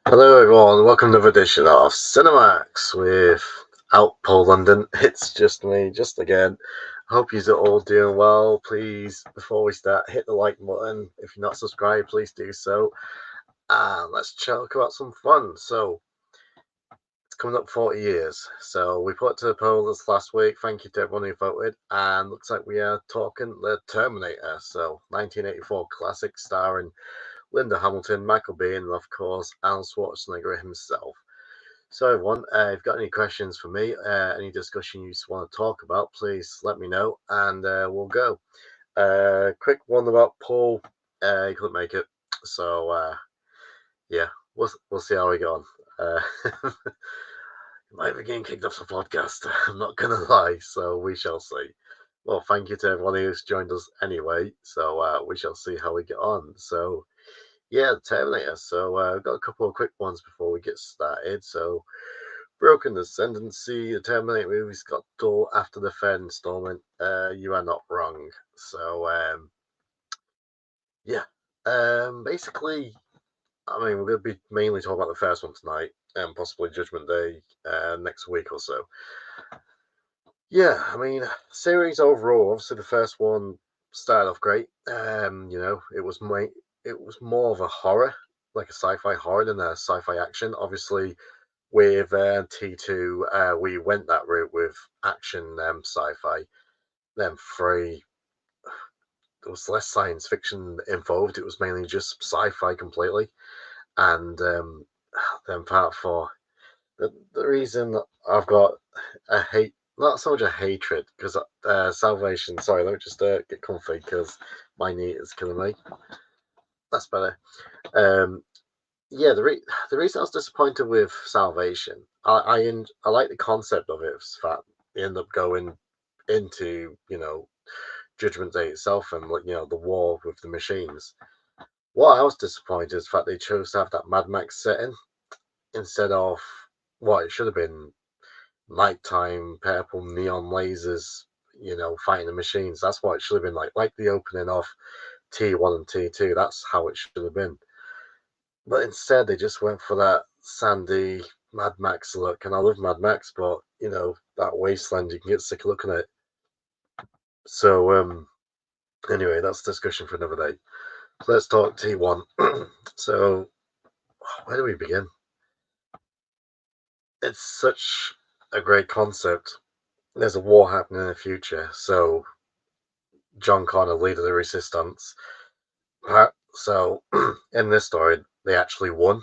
Hello everyone, welcome to another edition of CineMarks with Paul London. It's just me, just again. Hope you're all doing well. Please, before we start, hit the like button. If you're not subscribed, please do so. And let's talk about some fun. So, it's coming up 40 years. So, we put to the poll this last week. Thank you to everyone who voted. And looks like we are talking the Terminator. So, 1984 classic starring Linda Hamilton, Michael Biehn, and of course, Arnold Schwarzenegger himself. So, everyone, if you've got any questions for me, any discussion you want to talk about, please let me know and we'll go. Quick one about Paul. He couldn't make it. So, yeah, we'll see how we go on. Might be getting kicked off the podcast. I'm not going to lie. So, we shall see. Well, thank you to everyone who's joined us anyway. So, we shall see how we get on. So, yeah, Terminator. So, I've got a couple of quick ones before we get started. So, Broken Ascendancy, the Terminator movies got dull after the third installment. You are not wrong. So, yeah. Basically, I mean, we're going to be mainly talking about the first one tonight and possibly Judgment Day next week or so. Yeah, I mean, series overall, obviously the first one started off great. It was more of a horror, like a sci-fi horror than a sci-fi action. Obviously, with T2, we went that route with action sci-fi. Then three, there was less science fiction involved. It was mainly just sci-fi completely. And then part four, the reason I've got a hate, not so much a hatred, because Salvation. Sorry, let me just get comfy because my knee is killing me. That's better. Um, yeah, the reason I was disappointed with Salvation, I like the concept of it. It's the fact they end up going into Judgment Day itself and the war with the machines. What I was disappointed is the fact they chose to have that Mad Max setting instead of what it should have been nighttime, purple neon lasers, fighting the machines. That's what it should have been like the opening of T1 and T2. That's how it should have been. But instead, they just went for that sandy Mad Max look. And I love Mad Max, but, that wasteland, you can get sick of looking at it. So, anyway, that's a discussion for another day. So let's talk T1. So, where do we begin? It's such a great concept. There's a war happening in the future. So, John Connor, leader of the resistance. So, in this story, they actually won.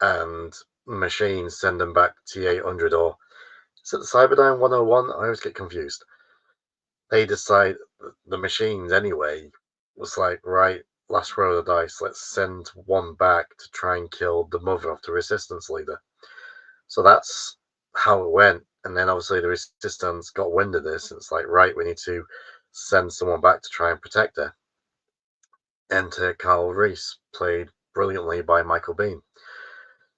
And machines send them back T800 or is it the Cyberdyne 101? I always get confused. They decide, the machines anyway, was like, right, last roll of the dice, let's send one back to try and kill the mother of the resistance leader. So that's how it went. And then obviously the resistance got wind of this. And it's like, right, we need to send someone back to try and protect her. Enter Carl Reese, played brilliantly by Michael Biehn.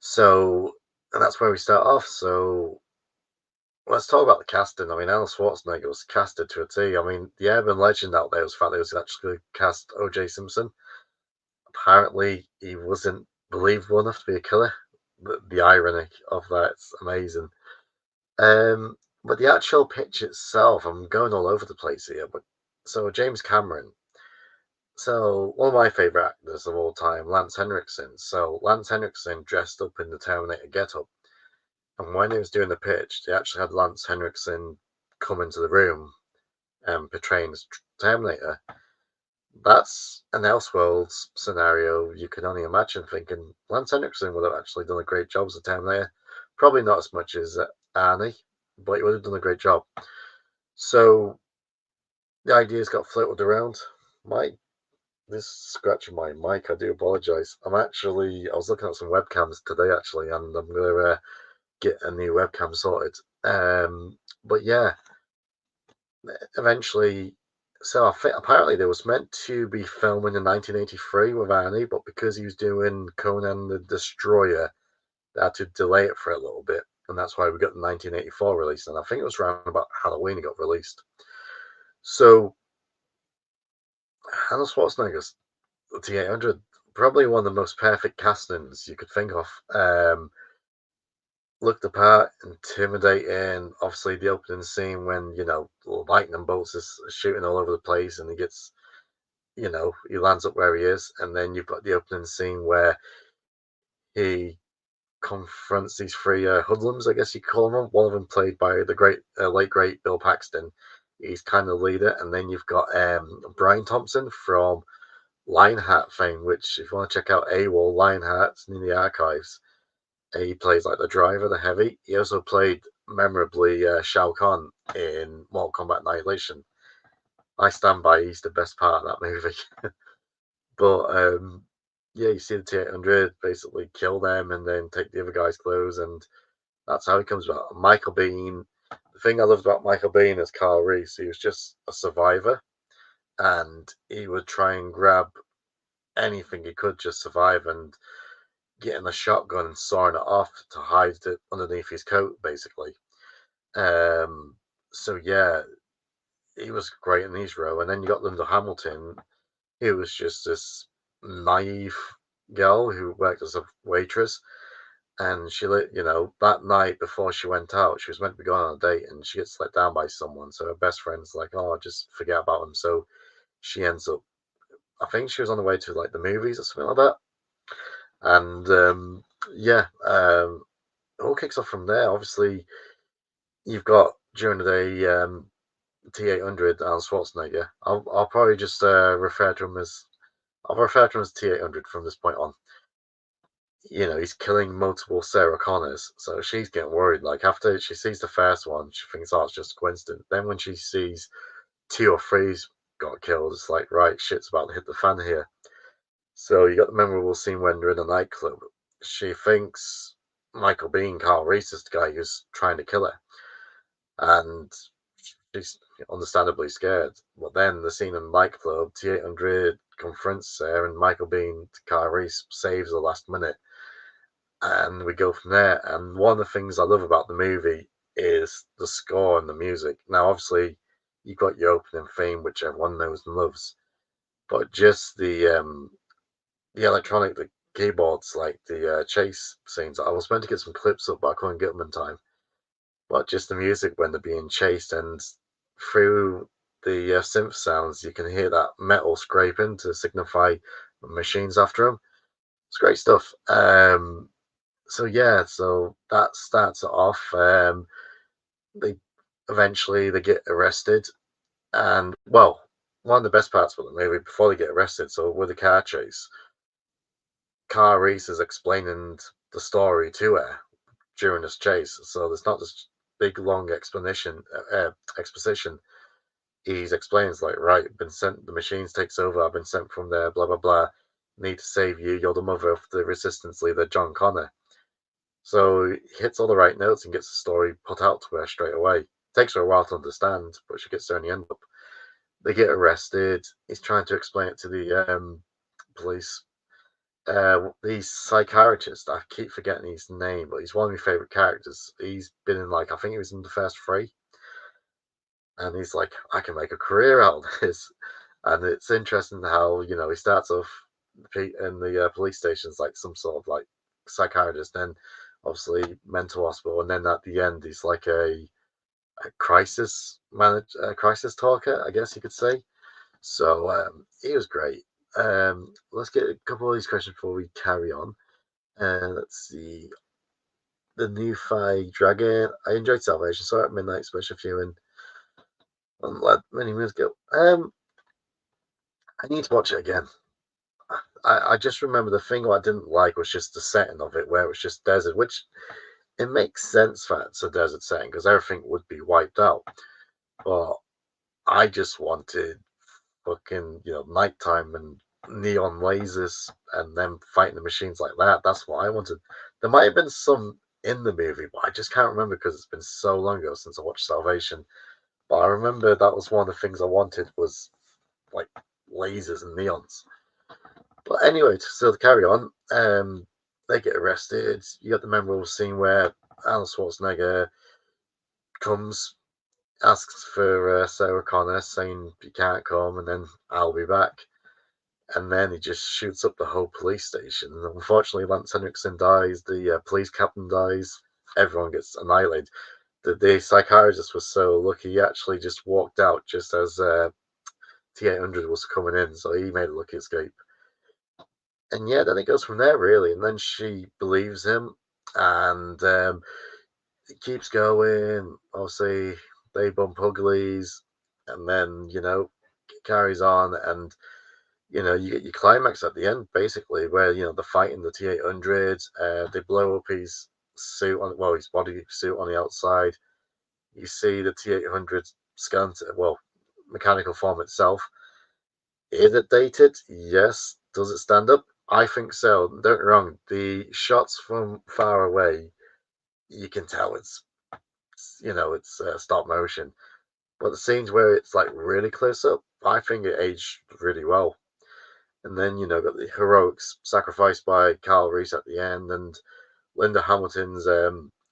So, and that's where we start off. So, let's talk about the casting. I mean, Arnold Schwarzenegger was casted to a T. I mean, the urban legend out there was the fact that he was actually cast O.J. Simpson. Apparently, he wasn't believable enough to be a killer. The irony of that's amazing. But the actual pitch itself, I'm going all over the place here. But so James Cameron. So one of my favorite actors of all time, Lance Henriksen. So Lance Henriksen dressed up in the Terminator getup. And when he was doing the pitch, they actually had Lance Henriksen come into the room and portraying the Terminator. That's an Elseworlds scenario you can only imagine, thinking Lance Henriksen would have actually done a great job as a Terminator. Probably not as much as Arnie, but he would have done a great job. So the ideas got floated around. This scratching my mic, I do apologize. I was looking at some webcams today actually, and I'm going to get a new webcam sorted. But yeah, eventually, so I think apparently they was meant to be filming in 1983 with Arnie, but because he was doing Conan the Destroyer, they had to delay it for a little bit, and that's why we got the 1984 release. And I think it was around about Halloween it got released. So Arnold Schwarzenegger's the T800 probably one of the most perfect castings you could think of. Looked the part, intimidating. Obviously, the opening scene when lightning bolts is shooting all over the place, and he gets he lands up where he is, and then you've got the opening scene where he confronts these three hoodlums, I guess you call them. One of them played by the late great Bill Paxton. He's kind of the leader, and then you've got Brian Thompson from Lionheart fame, which if you want to check out AWOL Lionheart's in the archives, he plays like the driver, the heavy. He also played memorably Shao Kahn in Mortal Kombat Annihilation. I stand by he's the best part of that movie. But yeah, you see the T-800 basically kill them and then take the other guy's clothes, and that's how he comes about. Michael Biehn. The thing I loved about Michael Biehn is Carl Reese. He was just a survivor, and he would try and grab anything he could just survive, and getting a shotgun and sawing it off to hide it underneath his coat, basically. Um, so yeah, he was great in his role. And then you got Linda Hamilton, who was just this naive girl who worked as a waitress. And that night before she went out, she was meant to be going on a date, and she gets let down by someone. So her best friend's like, "Oh, just forget about him." So she ends up, I think she was on the way to like the movies or something like that. And yeah, it all kicks off from there. Obviously, you've got during the day T-800 Arnold Schwarzenegger. I'll probably just refer to him as T-800 from this point on. He's killing multiple Sarah Connors, so she's getting worried. Like after she sees the first one, she thinks, "Oh, it's just a coincidence." Then when she sees two or three's got killed, it's like, right, shit's about to hit the fan here. So you got the memorable scene when they're in a nightclub. She thinks Michael Biehn, Carl Reese, is the guy who's trying to kill her, and she's understandably scared. But then the scene in the nightclub, T-800 confronts her, and Michael Biehn, Carl Reese, saves her last minute, and we go from there. And one of the things I love about the movie is the score and the music. Now, obviously, you've got your opening theme, which everyone knows and loves, but just the electronic, the keyboards, like the chase scenes. I was meant to get some clips up, but I couldn't get them in time. But just the music when they're being chased, and through the synth sounds, you can hear that metal scraping to signify machines after them. It's great stuff. So yeah, so that starts it off. They eventually they get arrested, and well, one of the best parts of the movie before they get arrested. So with the car chase, Car Reese is explaining the story to her during this chase. So there's not this big long exposition. He's explains like, right, been sent. The machines takes over. I've been sent from there. Blah blah blah. Need to save you. You're the mother of the resistance leader, John Connor. So he hits all the right notes and gets the story put out to her straight away. Takes her a while to understand, but she gets there in the end. Up. They get arrested. He's trying to explain it to the police. The psychiatrist, I keep forgetting his name, but he's one of my favorite characters. He's been in like I think he was in the first three, and he's like, I can make a career out of this. And it's interesting how he starts off in the police stations like some sort of like psychiatrist, then obviously mental hospital, and then at the end he's like a crisis talker, I guess you could say. So he was great. Let's get a couple of these questions before we carry on. Let's see. The new Five Dragon. I enjoyed Salvation. Saw it at midnight special viewing many moons ago. I need to watch it again. I just remember the thing what I didn't like was just the setting of it, where it was just desert, which it makes sense that it's a desert setting because everything would be wiped out. But I just wanted fucking nighttime and neon lasers and them fighting the machines like that. That's what I wanted. There might have been some in the movie, but I just can't remember because it's been so long ago since I watched Salvation. But I remember that was one of the things I wanted was like lasers and neons. But anyway, so to carry on, they get arrested. You got the memorable scene where Arnold Schwarzenegger comes, asks for Sarah Connor, saying you can't come, and then I'll be back. and then he just shoots up the whole police station. And unfortunately, Lance Henriksen dies, the police captain dies, everyone gets annihilated. The psychiatrist was so lucky, he actually just walked out just as T-800 was coming in, so he made a lucky escape. And yeah, then it goes from there, really. And then she believes him, and it keeps going. Obviously, they bump uglies, and then, it carries on, and you get your climax at the end, basically, where they're fighting the T-800. They blow up his suit his body suit on the outside. You see the T-800 skeleton, mechanical form itself. Is it dated? Yes. Does it stand up? I think so. Don't get me wrong. The shots from far away, you can tell it's stop motion. But the scenes where it's like really close up, I think it aged really well. And then, got the heroics sacrificed by Carl Reese at the end, and Linda Hamilton's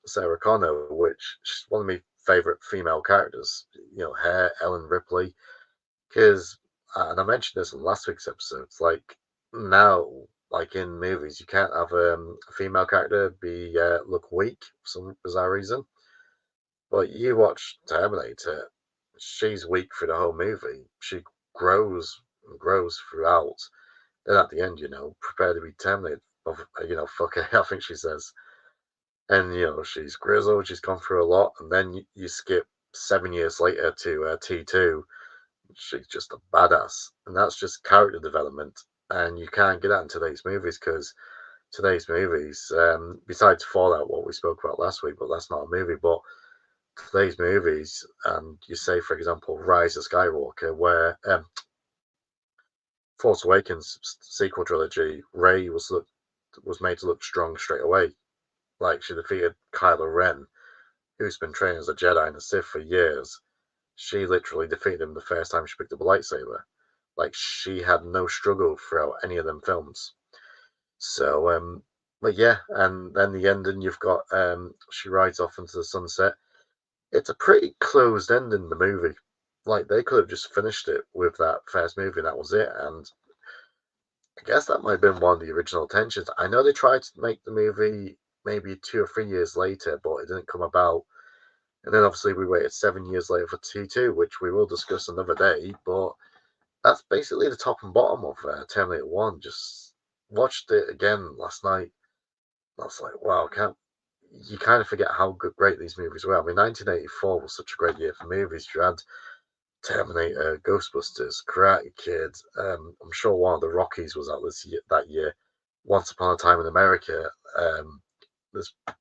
Sarah Connor, which is one of my favorite female characters. Her, Ellen Ripley. Because, and I mentioned this in last week's episode, it's like now, like in movies, you can't have a female character be look weak for some bizarre reason. But you watch Terminator, she's weak for the whole movie. She grows and grows throughout. Then at the end, prepare to be terminated. Fuck it, I think she says. And, she's grizzled, she's gone through a lot. And then you skip 7 years later to T2. She's just a badass. And that's just character development. And you can't get that in today's movies because today's movies, besides Fallout, what we spoke about last week, but that's not a movie, but today's movies, and you say, for example, Rise of Skywalker, where Force Awakens sequel trilogy, Rey was made to look strong straight away. Like, she defeated Kylo Ren, who's been training as a Jedi and a Sith for years. She literally defeated him the first time she picked up a lightsaber. Like, she had no struggle throughout any of them films. So, but yeah, and then the ending, you've got she rides off into the sunset. It's a pretty closed ending, the movie. Like, they could have just finished it with that first movie and that was it. And I guess that might have been one of the original intentions. I know they tried to make the movie maybe 2 or 3 years later, but it didn't come about. And then obviously we waited 7 years later for T2, which we will discuss another day. But that's basically the top and bottom of Terminator 1. Just watched it again last night. I was like, wow, you kind of forget how great these movies were. I mean, 1984 was such a great year for movies. You had Terminator, Ghostbusters, Karate Kid. I'm sure one of the Rockies was out that year. Once Upon a Time in America. There's, I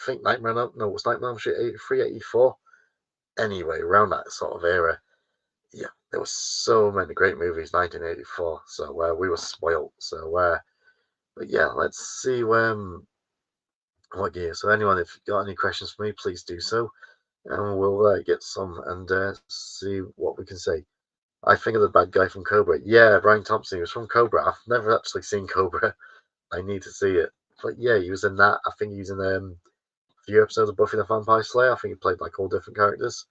think Nightmare on no, it was Nightmare on Street 83, 84. Anyway, around that sort of era. Yeah, there were so many great movies 1984. So we were spoiled. But yeah, let's see what year. So anyone, if you've got any questions for me, please do so. And we'll get some and see what we can say. I think of the bad guy from Cobra. Yeah, Brian Thompson. He was from Cobra. I've never actually seen Cobra. I need to see it. But yeah, he was in that. I think he's in a few episodes of Buffy the Vampire Slayer. I think he played like all different characters.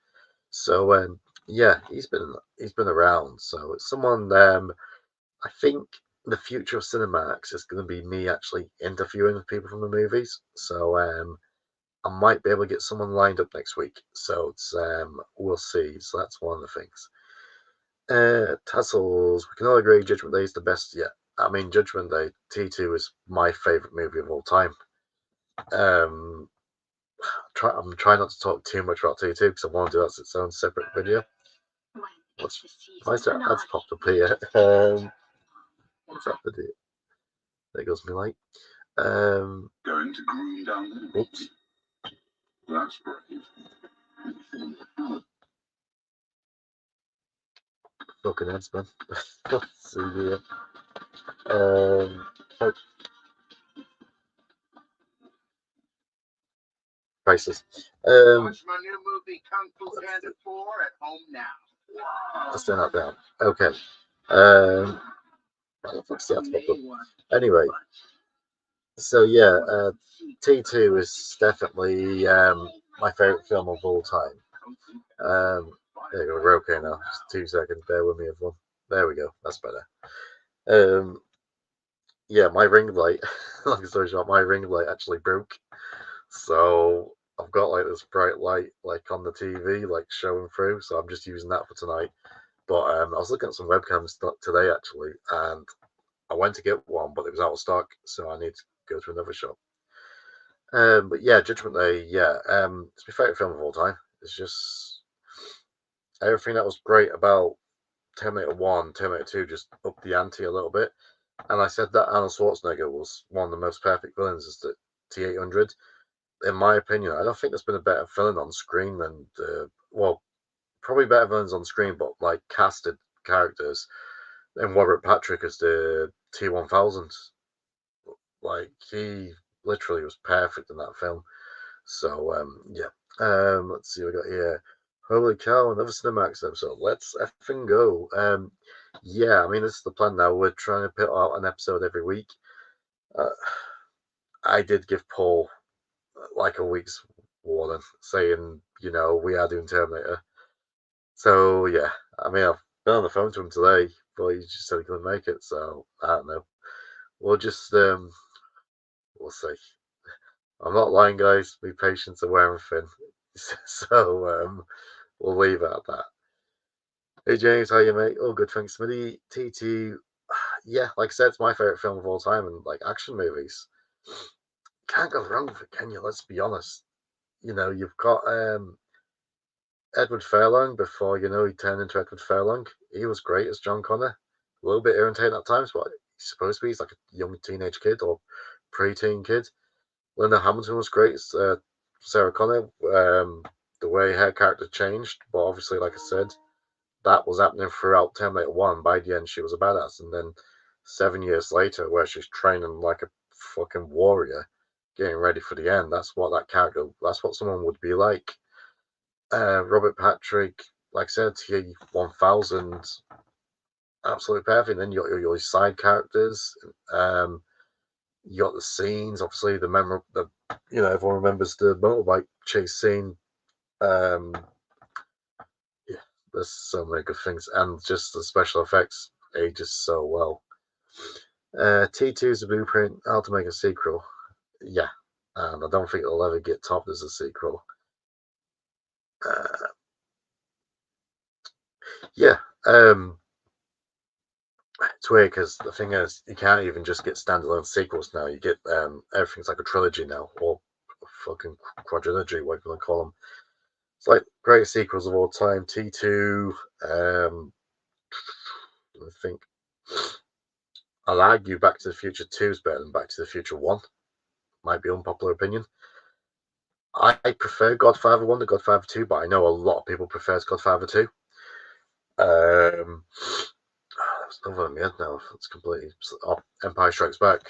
So yeah, he's been around. So it's someone. I think the future of CineMarks is going to be me actually interviewing with people from the movies. So I might be able to get someone lined up next week. So it's we'll see. So that's one of the things. Tassels. We can all agree Judgment Day is the best yet. I mean, Judgment Day T2 is my favorite movie of all time. I'm trying not to talk too much about T2 because I want to do that as its own separate video. Why is that ads popped up here? What's that video? There goes my light. Going to groom down the oops. That's brave. Fucking heads, man. Let's see here. Prices. Watch my new movie Kung Fu Panda 4 at home now. Let's turn that down. Okay. Anyway, so yeah, T2 is definitely my favorite film of all time. There you go, we're okay now. Just 2 seconds. Bear with me, everyone. There we go. That's better. Um, yeah, my ring light, long story short, my ring light actually broke. So I've got like this bright light like on the TV, like showing through. So I'm just using that for tonight. But I was looking at some webcams today actually, and I went to get one, but it was out of stock, so I need to go to another shop. But yeah, Judgment Day, yeah, it's my favorite film of all time. It's just everything that was great about Terminator 1, Terminator 2 just upped the ante a little bit. And I said that Arnold Schwarzenegger was one of the most perfect villains as the T-800. In my opinion, I don't think there's been a better villain on screen than well, probably better villains on screen, but like casted characters than Robert Patrick as the T-1000. Like he literally was perfect in that film. So yeah. Let's see what we got here. Holy cow, another CineMarks episode. Let's effing go. Yeah, I mean this is the plan now. We're trying to put out an episode every week. Uh, I did give Paul like a week's warning, saying, we are doing Terminator. So yeah, I mean I've been on the phone to him today, but he just said he couldn't make it. So I don't know. We'll just we'll see. I'm not lying, guys. Be patient and wear thin. So we'll leave it at that. Hey James, how you mate? Oh, good, thanks. Smitty, T2. Yeah, like I said, it's my favorite film of all time, and like action movies, can't go wrong with it, can you? Let's be honest. You've got Edward Furlong before he turned into Edward Furlong. He was great as John Connor. A little bit irritating at times, but he's supposed to be. He's like a young teenage kid or pre-teen kid. Linda Hamilton was great as Sarah Connor. The way her character changed, but obviously, like I said, that was happening throughout Terminator 1. By the end, she was a badass. And then 7 years later, where she's training like a fucking warrior, getting ready for the end, that's what that character, that's what someone would be like. Robert Patrick, like I said, T1000, absolutely perfect. And then you got your side characters. You got the scenes, obviously, everyone remembers the motorbike chase scene. Um, yeah, there's so many good things. And just the special effects ages so well. T2 is a blueprint how to make a sequel. Yeah, and I don't think it'll ever get topped as a sequel. Uh, yeah, it's weird because the thing is, you can't even just get standalone sequels now. You get everything's like a trilogy now, or fucking quadrilogy, what you want to call them. It's like greatest sequels of all time. T2. I think I'll argue Back to the Future 2 is better than Back to the Future 1. Might be unpopular opinion. I prefer Godfather 1 to Godfather 2, but I know a lot of people prefer Godfather 2. There's another one in my head now. It's completely. Empire Strikes Back.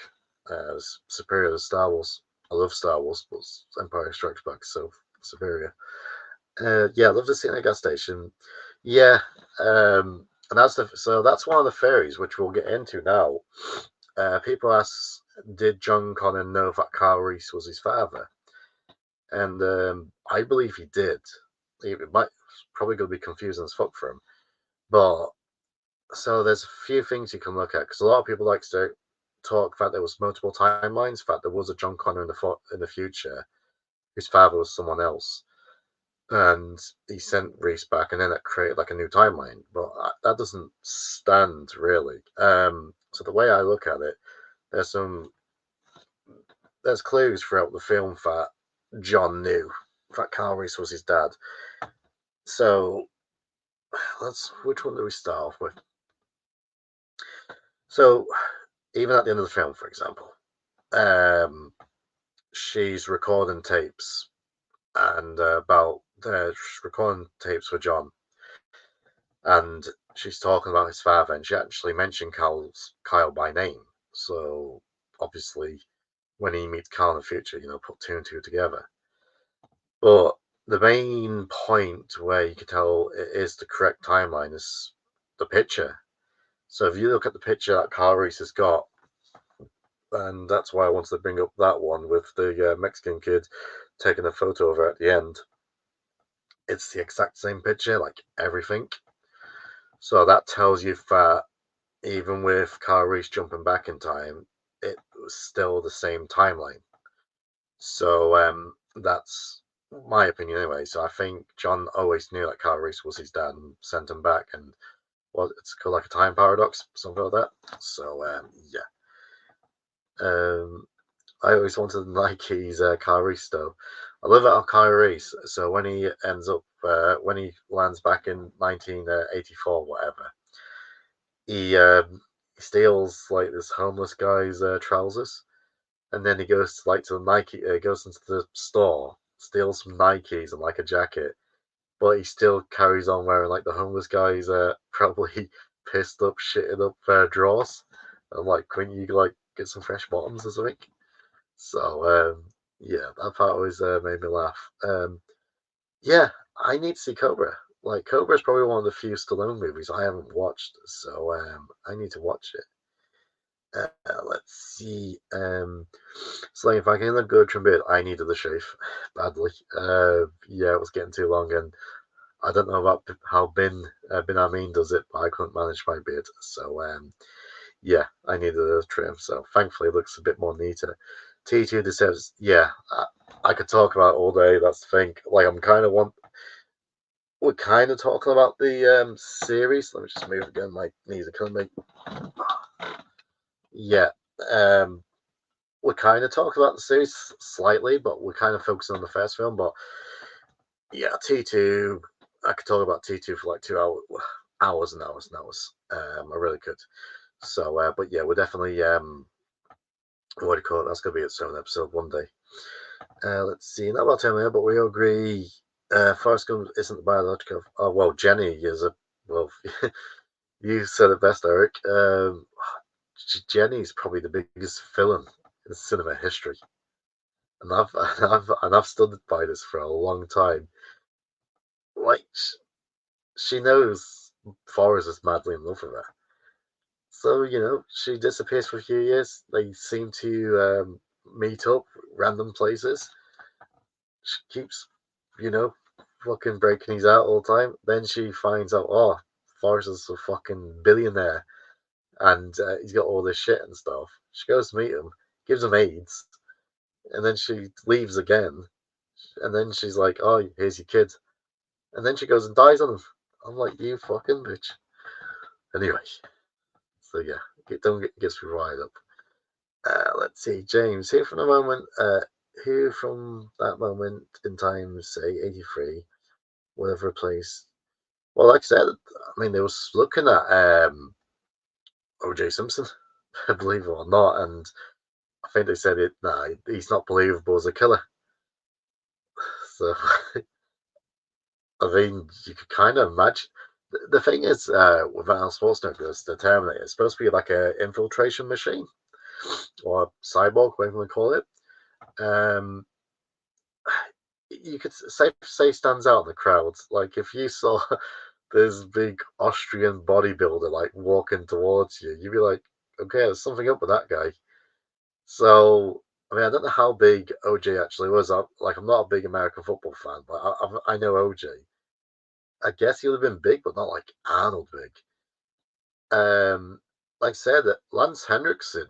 Superior to Star Wars. I love Star Wars, but Empire Strikes Back is so superior. Yeah, I love the scene at the gas station. Yeah, and that's one of the theories which we'll get into now. People ask, did John Connor know that Carl Reese was his father? And I believe he did. It might probably going to be confusing as fuck for him, but so there's a few things you can look at because a lot of people like to talk that there was multiple timelines, that there was a John Connor in the future whose father was someone else, and he sent Reese back, and then it created like a new timeline. But that doesn't stand really. So the way I look at it, there's some there's clues throughout the film that John knew that Carl Reese was his dad. So which one do we start off with? So even at the end of the film, for example, um, she's recording tapes and she's recording tapes for John, and she's talking about his father, and she actually mentioned Kyle by name. So obviously, when he meets Kyle in the future, put two and two together. But the main point where you can tell it is the correct timeline is the picture. So if you look at the picture that Kyle Reese has got, and that's why I wanted to bring up that one with the Mexican kid taking a photo of her at the end. It's the exact same picture, like everything. So that tells you that even with Kyle Reese jumping back in time, it was still the same timeline. So that's my opinion anyway. So I think John always knew that Kyle Reese was his dad and sent him back, and well, it's called like a time paradox, something like that. So yeah, I always wanted Nike's Kyle Reese though. I love it on Kyle Reese. So when he ends up, when he lands back in 1984, whatever, he steals like this homeless guy's trousers, and then he goes to like to the Nike, goes into the store, steals some Nikes and like a jacket, but he still carries on wearing like the homeless guy's probably pissed up, shitted up drawers. I'm like, couldn't you like get some fresh bottoms or something? So yeah, that part always made me laugh. Yeah, I need to see Cobra. Like Cobra is probably one of the few Stallone movies I haven't watched, so I need to watch it. Let's see. So like, if I can go to a bit, I needed the shave badly. Yeah, it was getting too long, and I don't know about how Bin Amin does it, but I couldn't manage my beard. So yeah, I needed a trim. So thankfully, it looks a bit more neater. T2 deserves. Yeah, I could talk about it all day. That's the thing. Like I'm kind of want. We're kind of talking about the series. Let me just move again. My knees are killing me. Yeah. Um, we're kind of talking about the series slightly, but we're kind of focusing on the first film. But yeah, T2. I could talk about T2 for like 2 hours, hours and hours and hours. I really could. So, but yeah, we're definitely what do you call it? That's gonna be its own episode one day. Let's see. Not about Terminator, but we all agree. Forrest Gump isn't the biological. Oh well, Jenny is a. Well, you said it best, Eric. Jenny's probably the biggest villain in cinema history, and I've stood by this for a long time. Like she knows Forrest is madly in love with her, so she disappears for a few years. They seem to meet up random places. She keeps, you know, fucking breaking his out all the time. Then she finds out, oh, Forrest is a fucking billionaire, and he's got all this shit and stuff. She goes to meet him, gives him AIDS, and then she leaves again. And then she's like, "Oh, here's your kid," and then she goes and dies on him. I'm like, "You fucking bitch." Anyway, so yeah, don't get gets me riled up. Let's see, James. Who from that moment in time, say '83, would have replaced? Well, like I said, I mean, they was looking at O.J. Simpson, believe it or not, and I think they said it. Nah, he's not believable as a killer. So I mean, you could kind of imagine. The thing is, with Arnold Schwarzenegger's the Terminator, it's supposed to be like a infiltration machine or a cyborg, whatever you want to call it. Um, you could say stands out in the crowd. Like if you saw this big Austrian bodybuilder like walking towards you, you'd be like, okay, there's something up with that guy. So I mean, I don't know how big OJ actually was. I'm not a big American football fan, but I know OJ. I guess he would have been big, but not like Arnold big. Like I said, that Lance Henriksen,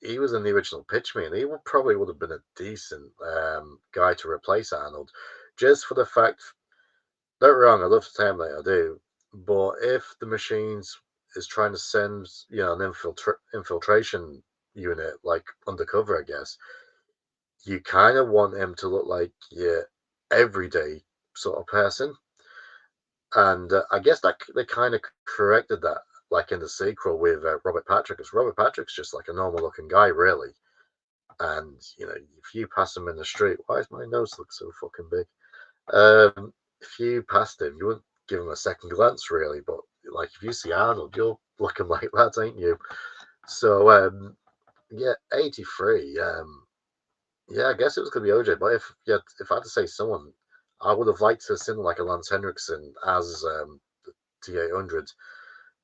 he was in the original pitch me, and he probably would have been a decent guy to replace Arnold, just for the fact. Don't get me wrong, I love Terminator, I do, but if the machines is trying to send an infiltration unit like undercover, I guess you kind of want him to look like your everyday sort of person. And I guess that they kind of corrected that, like in the sequel with Robert Patrick, because Robert Patrick's just like a normal looking guy, really. And if you pass him in the street, why does my nose look so fucking big? If you passed him, you wouldn't give him a second glance, really. But like if you see Arnold, you're looking like that, ain't you? So yeah, 83. Yeah, I guess it was gonna be OJ. But if I had to say someone, I would have liked to have seen like a Lance Henriksen as T800.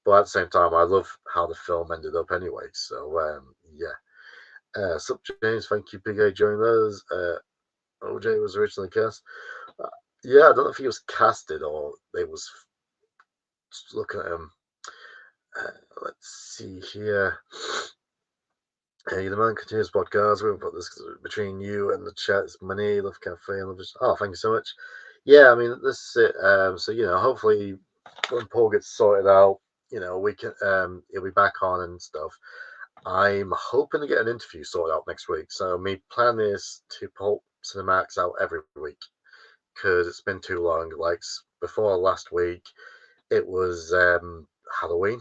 But at the same time, I love how the film ended up anyway. So yeah. Sup James, thank you, Big A, joining those. OJ was originally cast. Uh, yeah, I don't know if he was casted or they was looking at him. Let's see here. Hey, the man continues podcast. We'll put this between you and the chat. It's money, Love Cafe, and Love. Oh, thank you so much. Yeah, I mean, this is it. So hopefully, when Paul gets sorted out, we can he'll be back on and stuff. I'm hoping to get an interview sorted out next week. So my plan is to pull CineMarks out every week because it's been too long. Like before last week, it was Halloween.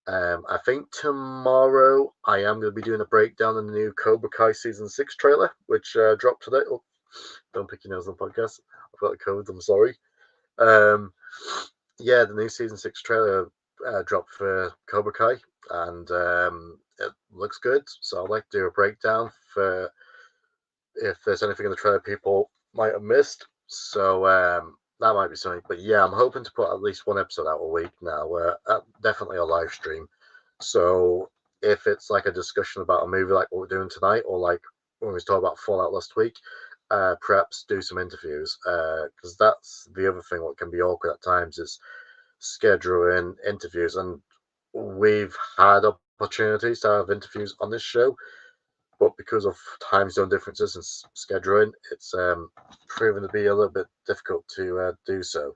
I think tomorrow I am going to be doing a breakdown on the new Cobra Kai season 6 trailer, which dropped today. Oh, don't pick your nose on the podcast. I've got a code. I'm sorry. Um, yeah, the new season 6 trailer dropped for Cobra Kai, and it looks good. So I'd like to do a breakdown for if there's anything in the trailer people might have missed. So that might be something. But yeah, I'm hoping to put at least one episode out a week now. Definitely a live stream. So if it's like a discussion about a movie like what we're doing tonight, or like when we talked about Fallout last week, perhaps do some interviews. Because that's the other thing what can be awkward at times is scheduling interviews. And we've had opportunities to have interviews on this show, but because of time zone differences and scheduling, it's proven to be a little bit difficult to do so.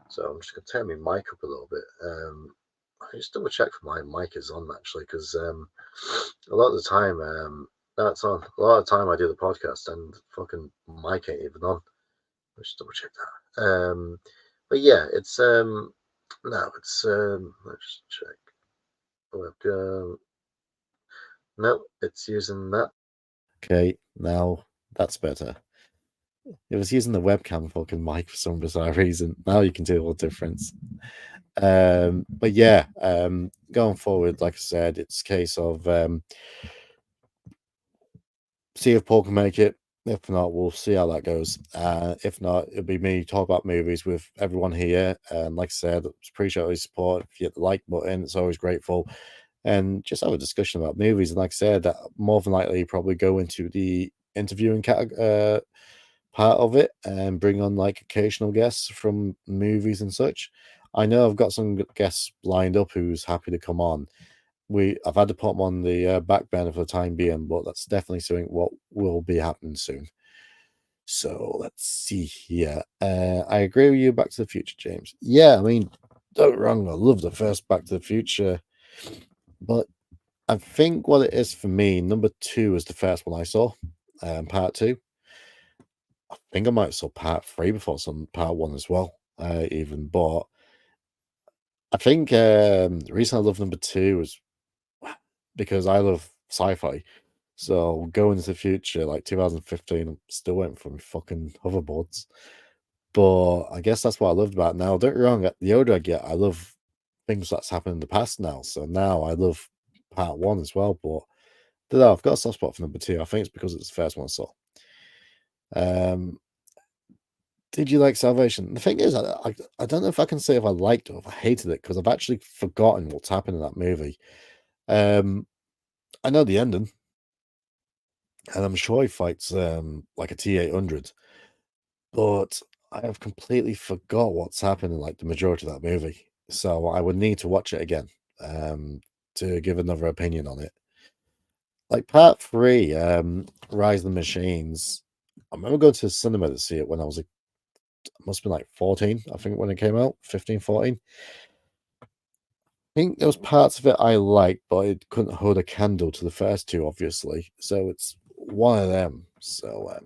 So I'm just going to turn my mic up a little bit. I just double check for my mic is on actually, because a lot of the time that's on. A lot of the time I do the podcast and fucking mic ain't even on. Let's just double check that. But yeah, it's no, it's let's check. Webcam. No, it's using that. Okay, now that's better. It was using the webcam fucking mic for some bizarre reason. Now you can tell the difference. But yeah, going forward, like I said, it's a case of see if Paul can make it. If not, we'll see how that goes. If not, it'll be me talk about movies with everyone here. And like I said, appreciate all your support. If you hit the like button, it's always grateful. And just have a discussion about movies. And like I said, that more than likely probably go into the interviewing part of it and bring on like occasional guests from movies and such. I know I've got some guests lined up who's happy to come on. I've had to put them on the back burner for the time being, but that's definitely something what will be happening soon. So let's see here. I agree with you, Back to the Future, James. Yeah, I mean, don't get me wrong, I love the first Back to the Future, but I think what it is for me, number 2 is the first one I saw, part 2. I think I might have saw part 3 before some part 1 as well, even. But I think the reason I love number 2 is because I love sci-fi. So going into the future, like 2015, I'm still waiting for my fucking hoverboards. But I guess that's what I loved about it. Now. Don't get me wrong, the older I get, I love things that's happened in the past now. So now I love part 1 as well. But I don't know, I've got a soft spot for number 2. I think it's because it's the first one I saw. Did you like Salvation? The thing is, I don't know if I can say if I liked it or if I hated it, because I've actually forgotten what's happened in that movie. I know the ending, and I'm sure he fights like a T-800, but I have completely forgot what's happened in like the majority of that movie. So I would need to watch it again to give another opinion on it. Like part 3, Rise of the Machines. I remember going to the cinema to see it when I was must have been like 14, I think, when it came out, 15, 14. I think there was parts of it I liked, but it couldn't hold a candle to the first 2, obviously. So it's one of them. So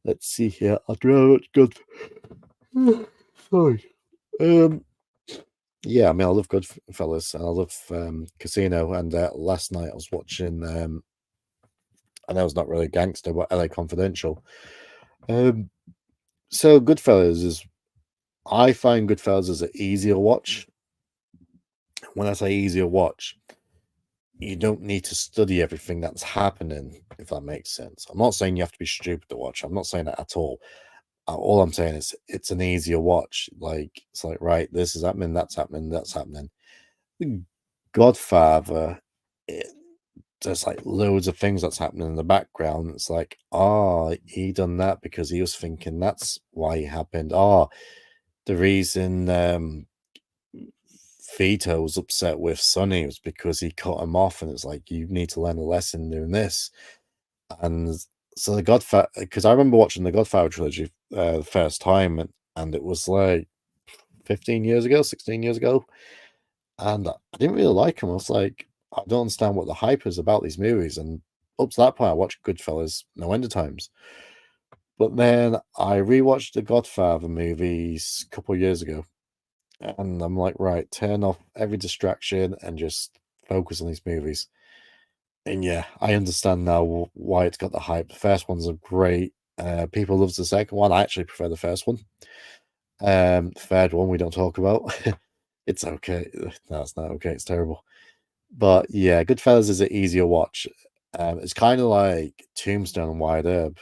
let's see here. I'll draw it good. Sorry. Yeah, I mean, I love Goodfellas and I love Casino. And last night I was watching. I know it's not really gangster, but LA Confidential. So Goodfellas is. I find Goodfellas is an easier watch. When I say easier watch, you don't need to study everything that's happening, if that makes sense. I'm not saying you have to be stupid to watch. I'm not saying that at all. All I'm saying is it's an easier watch. Like, it's like, right, this is happening, that's happening, that's happening. Godfather, there's like loads of things that's happening in the background. It's like, he done that because he was thinking that's why it happened. The reason Vito was upset with Sonny was because he cut him off, and it's like, you need to learn a lesson doing this. And so the Godfather, because I remember watching the Godfather trilogy the first time, and it was like 15 years ago, 16 years ago, and I didn't really like them. I was like, I don't understand what the hype is about these movies. And up to that point, I watched Goodfellas no end of times. But then I rewatched the Godfather movies a couple of years ago, and I'm like, right, turn off every distraction and just focus on these movies. And yeah, I understand now why it's got the hype. The first one's a great. People loves the second one. I actually prefer the first one. The third one we don't talk about. It's okay. No, it's not okay. It's terrible. But yeah, Goodfellas is an easier watch. It's kind of like Tombstone and Wide Herb.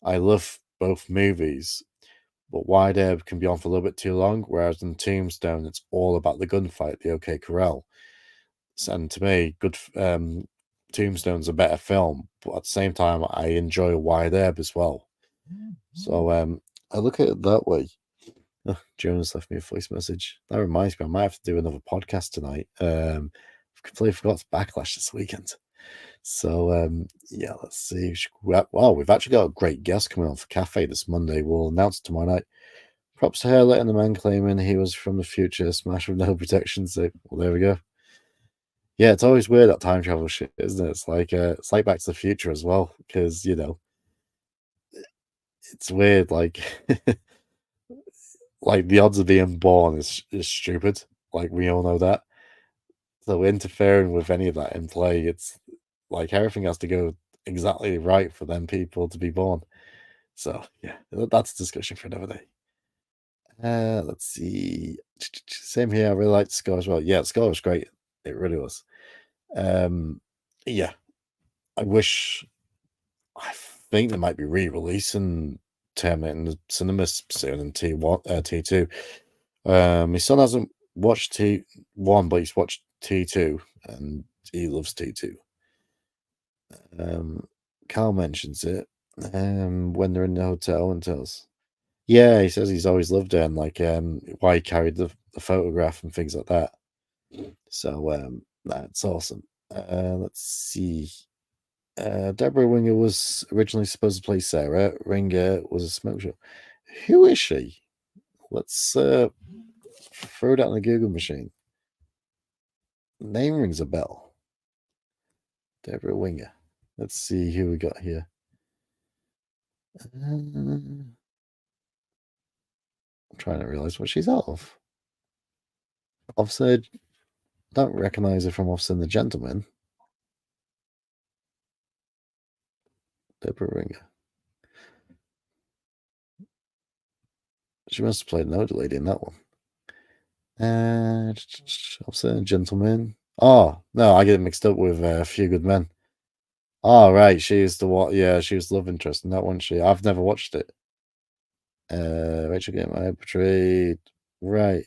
I love both movies, but Wide Herb can be on for a little bit too long, whereas in Tombstone, it's all about the gunfight, the OK Corral. And to me, Tombstone's a better film, but at the same time, I enjoy Wide Herb as well. So I look at it that way. Oh, Jonas left me a voice message. That reminds me, I might have to do another podcast tonight. I've completely forgot to backlash this weekend. So yeah, let's see. Well, we've actually got a great guest coming on for Cafe this Monday. We'll announce it tomorrow night. Props to her letting the man claiming he was from the future, smash with no protection. So well, there we go. Yeah, it's always weird that time travel shit, isn't it? It's like Back to the Future as well, because it's weird. Like like the odds of being born is stupid. Like we all know that. So interfering with any of that in play, it's like everything has to go exactly right for them people to be born. So yeah, that's a discussion for another day. Let's see. Same here. I really liked the score as well. Yeah, the score was great. It really was. Yeah, I wish. I think they might be re-releasing Terminator in the cinemas soon in T1, T2. My son hasn't watched T1, but he's watched T2, and he loves T2. Carl mentions it when they're in the hotel and tells. Yeah, he says he's always loved it and like why he carried the photograph and things like that. So that's awesome. Let's see. Deborah Winger was originally supposed to play Sarah. Ringer was a smoke show. Who is she? Let's throw it out in the Google machine. Name rings a bell. Deborah Winger. Let's see who we got here. I'm trying to realize what she's out of. Officer, don't recognize her from Officer and the Gentleman. Deborah Winger. She must have played an older lady in that one. Officer and Gentleman. Oh, no, I get it mixed up with A Few Good Men. Oh, right, she's the what? Yeah, she was love interest in that one. I've never watched it. Rachel Getty portrayed. Right,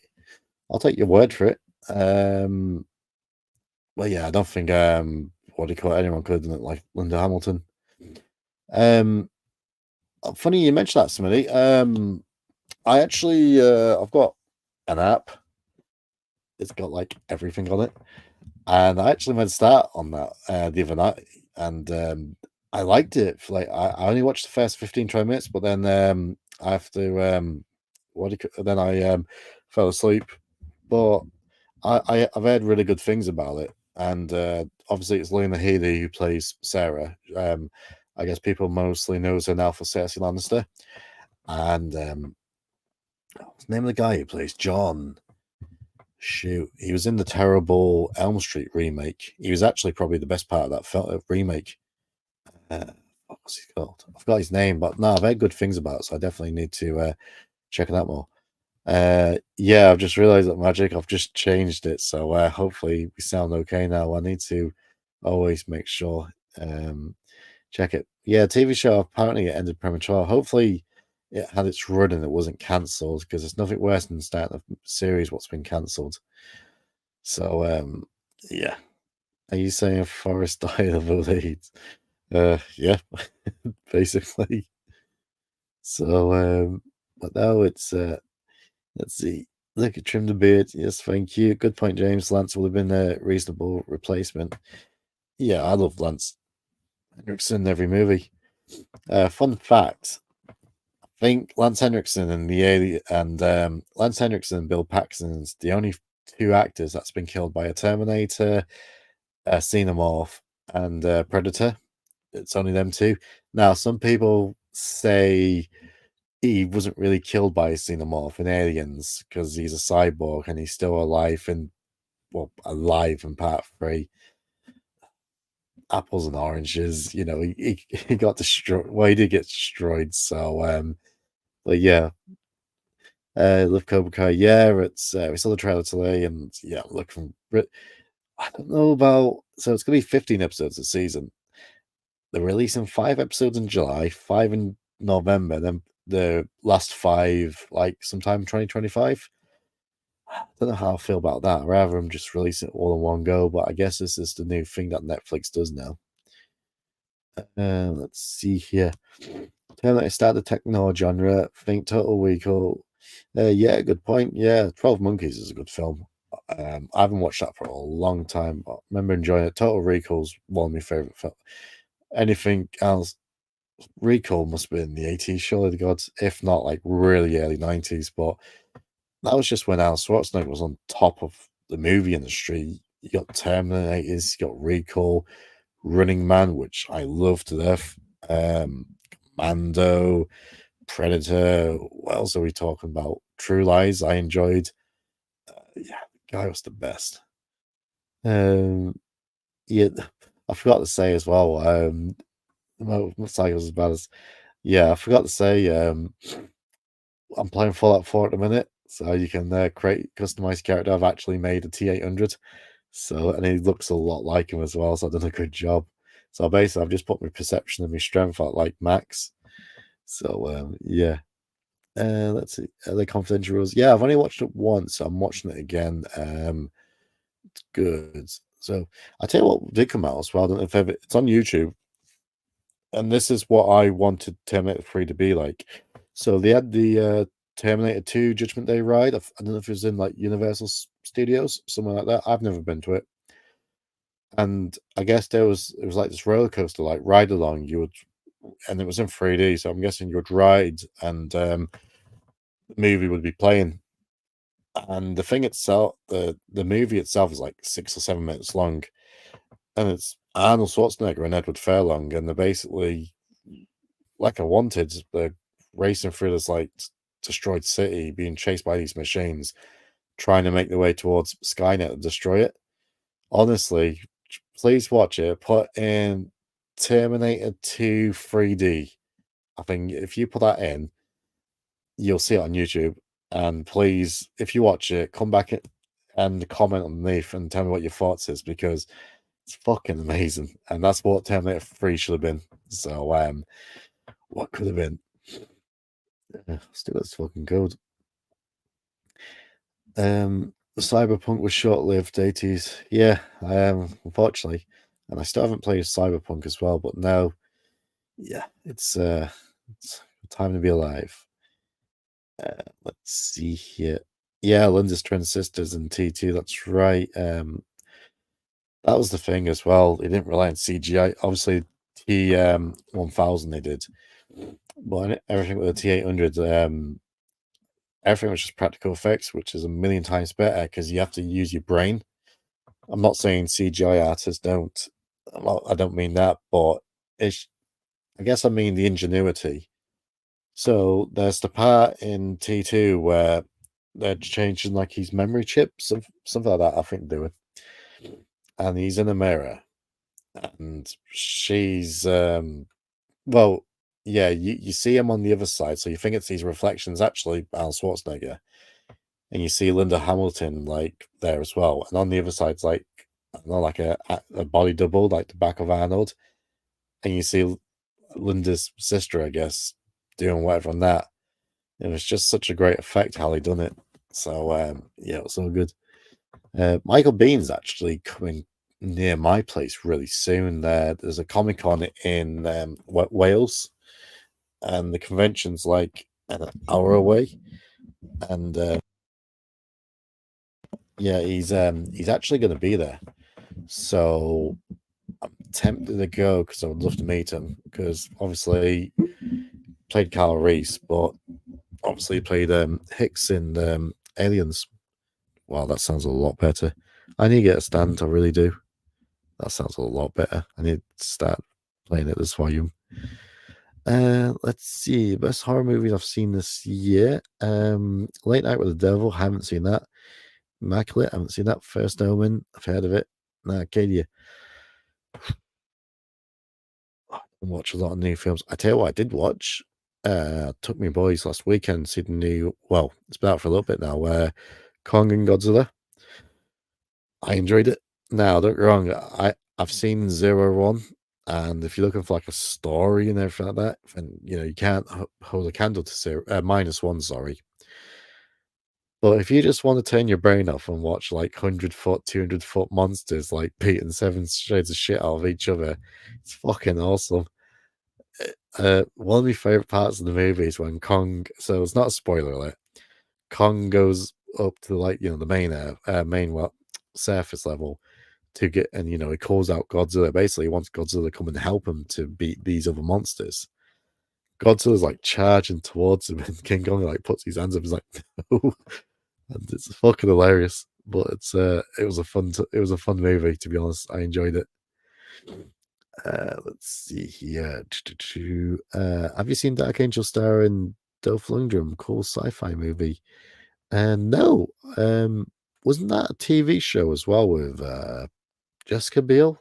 I'll take your word for it. Well, yeah, I don't think what do you call it? Anyone could like Linda Hamilton. Funny you mentioned that, Smitty. I actually I've got an app. It's got like everything on it, and I actually made a start on that the other night, and I liked it. I only watched the first 15-20 minutes, but then I have to then I fell asleep. But I've heard really good things about it, and obviously it's Lena Headey who plays Sarah. I guess people mostly knows her now for Cersei Lannister, and what's the name of the guy who plays John? Shoot, he was in the terrible Elm Street remake. He was actually probably the best part of that remake. What was he called? I forgot his name, but no, I've heard good things about it, so I definitely need to check it out more. Yeah, I've just realized that Magic, I've just changed it, so hopefully we sound okay now. I need to always make sure check it. Yeah, TV show apparently it ended premature. Hopefully it had its run and it wasn't cancelled, because there's nothing worse than starting a series what's been cancelled. So yeah. Are you saying Forrest died of old age? Yeah, basically. So but now it's let's see. Look at trim the beard. Yes, thank you. Good point, James. Lance would have been a reasonable replacement. Yeah, I love Lance Henriksen in every movie. Fun fact: I think Lance Henriksen and Lance Henriksen and Bill Paxton's the only two actors that's been killed by a Terminator, a Xenomorph, and Predator. It's only them two. Now, some people say he wasn't really killed by a Xenomorph in Aliens because he's a cyborg and he's still alive in part three. Apples and oranges, he got destroyed. Well, he did get destroyed. So, but yeah, love Cobra Kai. Yeah, it's we saw the trailer today, and yeah, look from. I don't know about. So it's gonna be 15 episodes a season. They're releasing 5 episodes in July, 5 in November, then the last 5 like sometime 2025. I don't know how I feel about that. I'd rather them just release it all in one go, but I guess this is the new thing that Netflix does now. Let's see here. Terminator started the techno genre. Think Total Recall. Yeah, good point. Yeah, 12 Monkeys is a good film. I haven't watched that for a long time, but I remember enjoying it. Total Recall's one of my favorite films. Anything else? Recall must have been in the 80s, surely the gods, if not like really early 90s. But that was just when Arnold Schwarzenegger was on top of the movie industry. You got Terminators, you got Recall, Running Man, which I love to death, Mando, Predator. What else are we talking about? True Lies, I enjoyed. Yeah, the guy was the best. Yeah, I forgot to say as well. Motorcycles as bad as. Yeah, I forgot to say. I'm playing Fallout 4 at the minute, so you can create customize character. I've actually made a T800, so and he looks a lot like him as well. So I've done a good job. So basically, I've just put my perception and my strength at like max. So yeah. Let's see. The confidential rules. Yeah, I've only watched it once. So I'm watching it again. It's good. So I tell you what did come out as well. I don't know if it's on YouTube, and this is what I wanted Terminator 3 to be like. So they had the Terminator 2 Judgment Day ride. I don't know if it was in like Universal Studios, somewhere like that. I've never been to it. And I guess it was like this roller coaster, like ride along. And it was in 3D. So I'm guessing you would ride, and the movie would be playing. And the thing itself, the movie itself is like 6 or 7 minutes long, and it's Arnold Schwarzenegger and Edward Furlong, and they're basically like a wanted. They're racing through this like destroyed city, being chased by these machines, trying to make their way towards Skynet and destroy it. Honestly, please watch it. Put in Terminator 2 3D. I think if you put that in, you'll see it on YouTube. And please, if you watch it, come back and comment underneath and tell me what your thoughts is, because it's fucking amazing. And that's what Terminator 3 should have been. So what could have been? Still it's fucking good. Cyberpunk was short-lived 80s. Yeah, unfortunately. And I still haven't played Cyberpunk as well, but now, yeah, it's time to be alive. Let's see here. Yeah, Linda's twin sisters in T2, that's right. That was the thing as well. They didn't rely on CGI. Obviously, T1000 they did. But everything with the T800, everything was just practical effects, which is a million times better because you have to use your brain. I'm not saying CGI artists don't. I don't mean that, but it's. I guess I mean the ingenuity. So there's the part in T2 where they're changing like his memory chips, something like that. I think they're doing, and he's in a mirror, and she's well, yeah, you see him on the other side, so you think it's these reflections. Actually, Arnold Schwarzenegger, and you see Linda Hamilton like there as well, and on the other side's like I don't know, like a body double, like the back of Arnold, and you see Linda's sister, I guess, doing whatever on that. It was just such a great effect how they done it. So yeah, it was so good. Michael Bean's actually coming near my place really soon. There's a Comic Con in Wales, and the convention's like an hour away, and Yeah, he's actually going to be there. So I'm tempted to go because I would love to meet him. Because obviously played Kyle Reese, but obviously played Hicks in Aliens. Wow, that sounds a lot better. I need to get a stand. I really do. That sounds a lot better. I need to start playing it this volume. Let's see. Best horror movies I've seen this year. Late Night with the Devil. Haven't seen that. Immaculate. Haven't seen that. First Omen. I've heard of it. Arcadia. I don't watch a lot of new films. I tell you what, I did watch. Took me boys last weekend to see the new. Well, it's been out for a little bit now. Kong and Godzilla. I enjoyed it. Now, don't get me wrong. I've seen 0-1, and if you're looking for like a story and everything like that, then you can't hold a candle to -1. Sorry, but if you just want to turn your brain off and watch like 100-foot, 200-foot monsters like beating seven shades of shit out of each other, it's fucking awesome. One of my favorite parts of the movie is when Kong. So it's not a spoiler alert. Kong goes up to like the main what surface level to get, and he calls out Godzilla. Basically, he wants Godzilla to come and help him to beat these other monsters. Godzilla's like charging towards him, and King Kong like puts his hands up. He's like, no, and it's fucking hilarious. But it was a fun movie, to be honest. I enjoyed it. Let's see here. Have you seen Dark Angel Star and Dolph Lundgren? Cool sci-fi movie. And no, wasn't that a TV show as well with Jessica Biel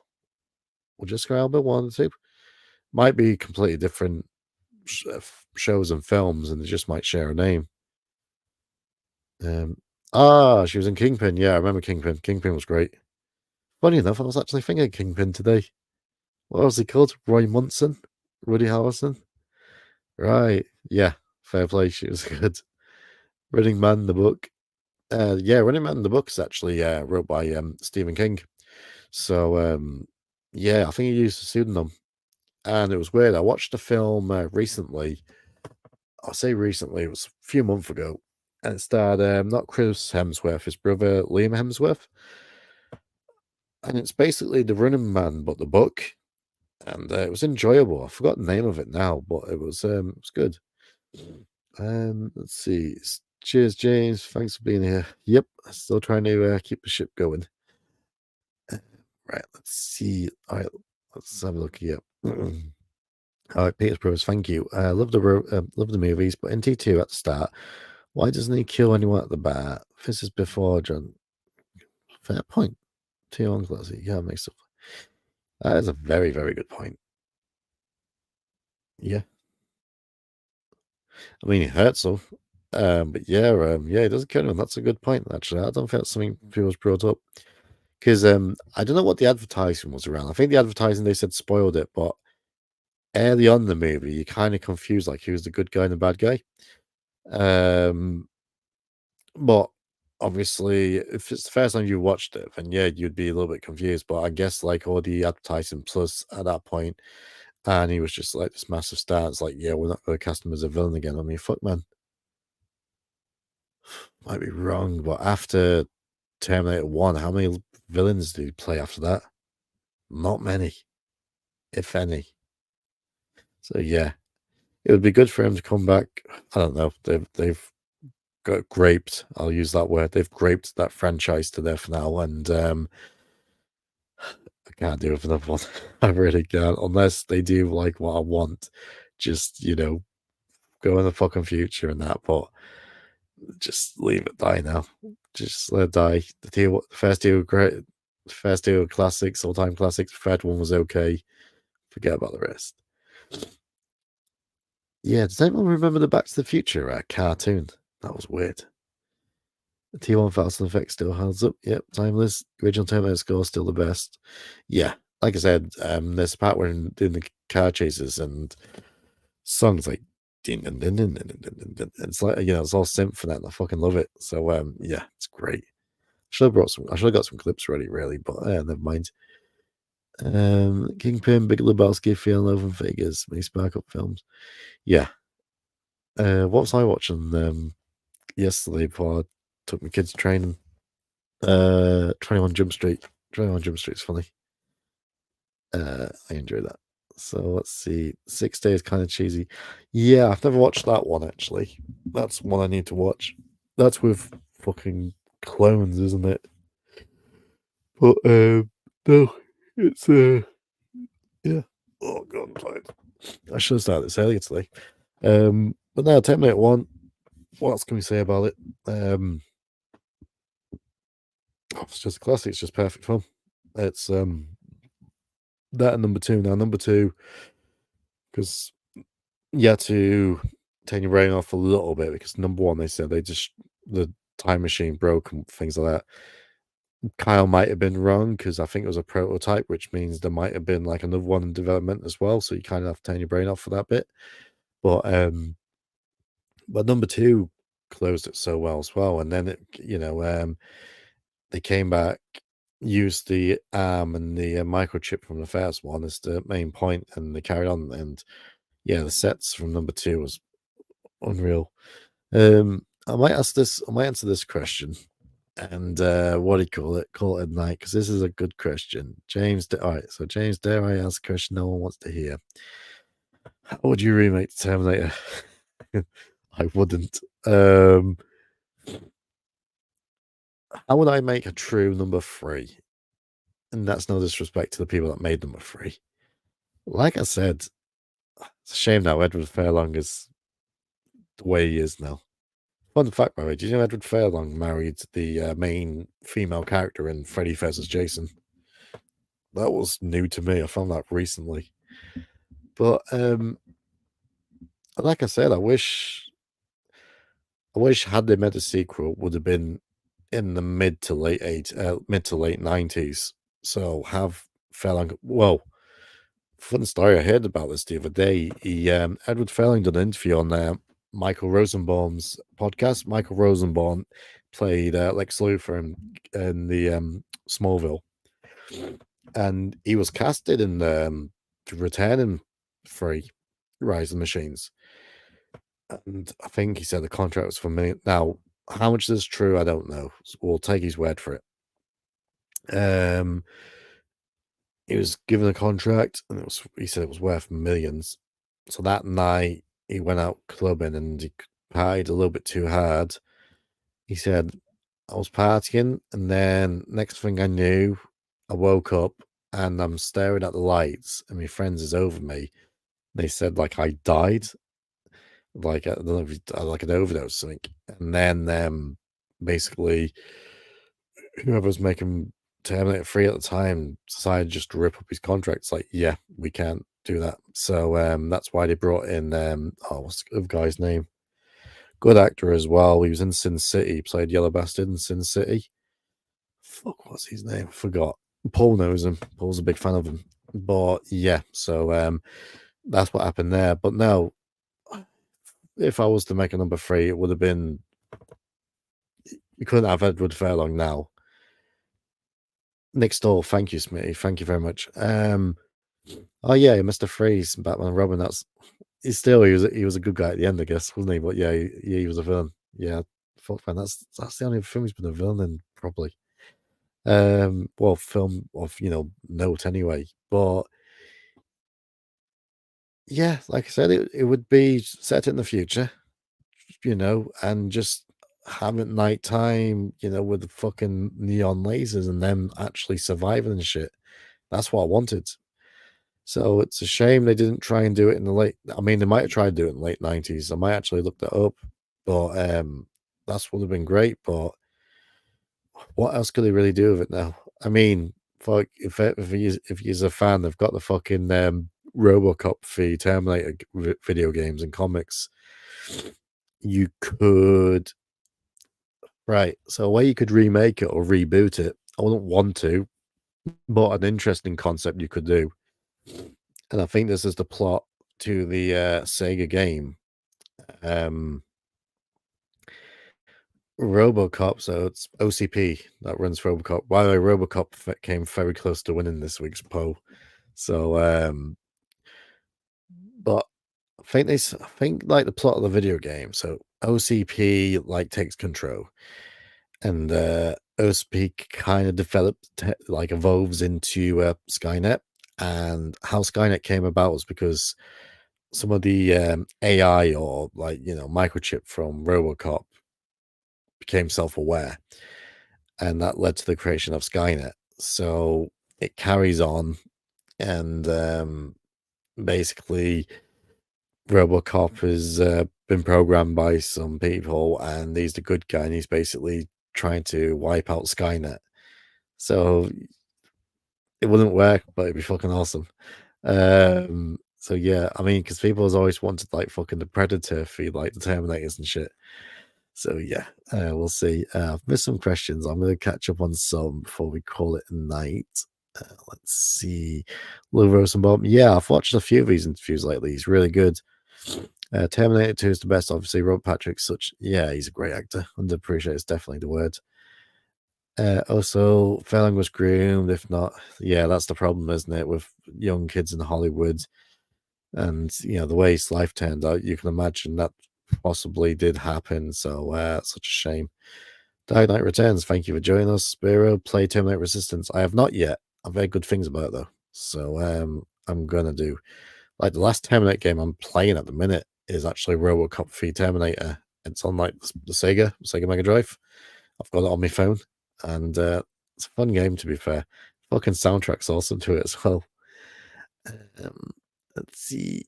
or Jessica Alba? One of the two might be completely different shows and films, and they just might share a name. She was in Kingpin. Yeah, I remember Kingpin. Kingpin was great. Funny enough, I was actually thinking Kingpin today. What was he called? Roy Munson? Woody Harrelson? Right. Yeah. Fair play. She was good. Running Man, the book. Yeah, Running Man, the book is actually wrote by Stephen King. So, yeah, I think he used a pseudonym. And it was weird. I watched a film recently. I'll say recently, it was a few months ago. And it starred not Chris Hemsworth, his brother Liam Hemsworth. And it's basically The Running Man, but the book. And it was enjoyable. I forgot the name of it now, but it was good. Let's see. Cheers, James. Thanks for being here. Yep, still trying to keep the ship going. Right, let's see. All right, let's have a look here. All right, Peter's Brothers, thank you. Love the movies, but in T2 at the start, why doesn't he kill anyone at the bar? This is before John. Fair point. Too long, classy. Yeah, makes stuff. That is a very, very good point. Yeah. I mean, he hurts them. But yeah, he doesn't kill anyone. That's a good point, actually. I don't think that's something people's brought up. Because I don't know what the advertising was around. I think the advertising, they said, spoiled it, but early on in the movie, you're kind of confused, like who's the good guy and the bad guy. But obviously, if it's the first time you watched it, then yeah, you'd be a little bit confused. But I guess like all the advertising plus at that point, and he was just like this massive star. It's like, yeah, we're not going to cast him as a villain again. I mean, fuck, man. Might be wrong, but after Terminator 1, how many villains did he play after that? Not many, if any. So yeah, it would be good for him to come back. I don't know. They've got graped. I'll use that word. They've graped that franchise to death now, and I can't do it with another one. I really can't, unless they do like what I want. Just go in the fucking future and that, but just leave it die now. Just let it die. The first two were great. The first two were classics, all-time classics. The third one was okay. Forget about the rest. Yeah, does anyone remember the Back to the Future cartoon? That was weird. The T1000 effect still holds up. Yep, timeless. Original Terminator score still the best. Yeah, like I said, there's a part where doing the car chases and songs like din, din, din, din, din, din, din, din. It's like it's all synth for that, and I fucking love it. So yeah, it's great. I should have got some clips ready, really, but never mind. Kingpin, Big Lebowski, Feeling Love and Figures, many Spark Up films. Yeah. What was I watching yesterday before I took my kids training? 21 Jump Street. 21 Jump Street's funny. I enjoy that. So let's see. 6 Days kind of cheesy. Yeah, I've never watched that one actually. That's one I need to watch. That's with fucking clones, isn't it? But no, it's yeah. Oh god, I'm tired. I should have started this earlier today. But now Terminator 1. What else can we say about it? It's just a classic. It's just perfect fun. It's that and number two. Now number two, because you had to turn your brain off a little bit because number one, they said the time machine broke and things like that. Kyle might have been wrong because I think it was a prototype, which means there might have been like another one in development as well. So you kind of have to turn your brain off for that bit. But number two closed it so well as well. And then they came back, used the arm and the microchip from the first one as the main point, and they carried on. And yeah, the sets from number two was unreal. I might answer this question. And what do you call it? Call it a night, because this is a good question. James, all right. So, James, dare I ask a question no one wants to hear? How would you remake Terminator? I wouldn't. How would I make a true number three? And that's no disrespect to the people that made number three. Like I said, it's a shame now Edward Furlong is the way he is now. Fun fact, by the way, did you know Edward Furlong married the main female character in Freddy vs. Jason? That was new to me. I found that recently. But like I said, I wish had they made a sequel would have been in the mid to late 90s. So have Furlong. Well, fun story. I heard about this the other day. Edward Furlong did an interview on Michael Rosenbaum's podcast. Michael Rosenbaum played Lex Luthor in the Smallville, and he was casted in to return in Free Rise of the Machines. And I think he said the contract was for me. Now, how much is true, I don't know. We'll take his word for it. He was given a contract, and he said it was worth millions. So that night, he went out clubbing and he partied a little bit too hard. He said, I was partying, and then next thing I knew, I woke up and I'm staring at the lights, and my friends is over me. They said like I died, like I don't know if like an overdose or something. And then basically, whoever was making Terminator 3 at the time decided just to rip up his contract. It's like, yeah, we can't do that. So that's why they brought in what's the guy's name? Good actor as well. He was in Sin City, played Yellow Bastard in Sin City. Fuck, what's his name? I forgot. Paul knows him. Paul's a big fan of him. But yeah, so that's what happened there. But no, if I was to make a number three, it would have been, you couldn't have Edward Furlong now. Nick Stoll, thank you, Smitty. Thank you very much. Oh yeah, Mr. Freeze, Batman and Robin. He was a good guy at the end, I guess, wasn't he? But yeah, he was a villain. Yeah, fuck man, that's the only film he's been a villain in, probably. Well, film of note anyway. But yeah, like I said, it would be set in the future, and just have it nighttime, with the fucking neon lasers and them actually surviving and shit. That's what I wanted. So it's a shame they didn't try and do it in the late. I mean, they might have tried to do it in the late 90s. I might actually look that up, but that's would have been great. But what else could they really do with it now? I mean, fuck, if he's a fan, they've got the fucking RoboCop for Terminator video games and comics. You could, right? So a way you could remake it or reboot it. I wouldn't want to, but an interesting concept you could do. And I think this is the plot to the Sega game. RoboCop, so it's OCP that runs RoboCop. By the way, RoboCop came very close to winning this week's poll. So, but I think like the plot of the video game. So OCP like takes control, and OSP kind of like evolves into Skynet. And how Skynet came about was because some of the AI, or like, microchip from RoboCop, became self-aware, and that led to the creation of Skynet. So it carries on, and basically RoboCop has been programmed by some people, and he's the good guy, and he's basically trying to wipe out Skynet. So it wouldn't work, but it'd be fucking awesome. So yeah, I mean, because people has always wanted like fucking the Predator for like the Terminators and shit. So yeah, we'll see. I've missed some questions. I'm gonna catch up on some before we call it a night. Let's see. Lou Rosenbaum. Yeah, I've watched a few of these interviews lately. He's really good. Terminator 2 is the best, obviously. Robert Patrick's yeah, he's a great actor. Underappreciated is definitely the word. Also, Furlong was groomed. If not, yeah, that's the problem, isn't it, with young kids in Hollywood? And the way his life turned out, you can imagine that possibly did happen. So, such a shame. Dark Knight Returns. Thank you for joining us. Spiro, play Terminator Resistance. I have not yet. I've heard good things about it though, so I'm gonna do. Like the last Terminator game I'm playing at the minute is actually RoboCop 3 Terminator. It's on like the Sega Mega Drive. I've got it on my phone, and it's a fun game, to be fair. Fucking soundtrack's awesome to it as well. Um, let's see.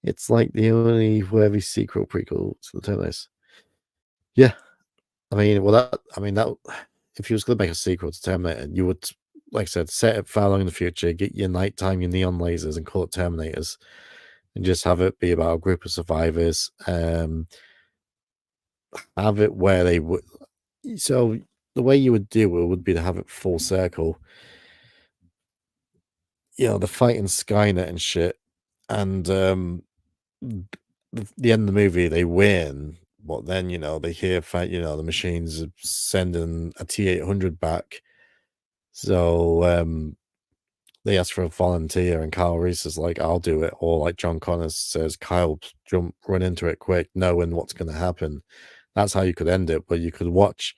It's like the only worthy sequel prequel to the Terminators. Yeah, I mean, that if you was going to make a sequel to Terminator, you would, like I said, set it far along in the future, get your nighttime, your neon lasers, and call it Terminators, and just have it be about a group of survivors. Have it where they would. So the way you would do it would be to have it full circle. The fight in Skynet and shit, and the end of the movie they win, but then they hear the machines are sending a T-800 back, so they ask for a volunteer, and Kyle Reese is like, I'll do it, or like John Connor says, Kyle, run into it quick, knowing what's going to happen. That's how you could end it, but you could watch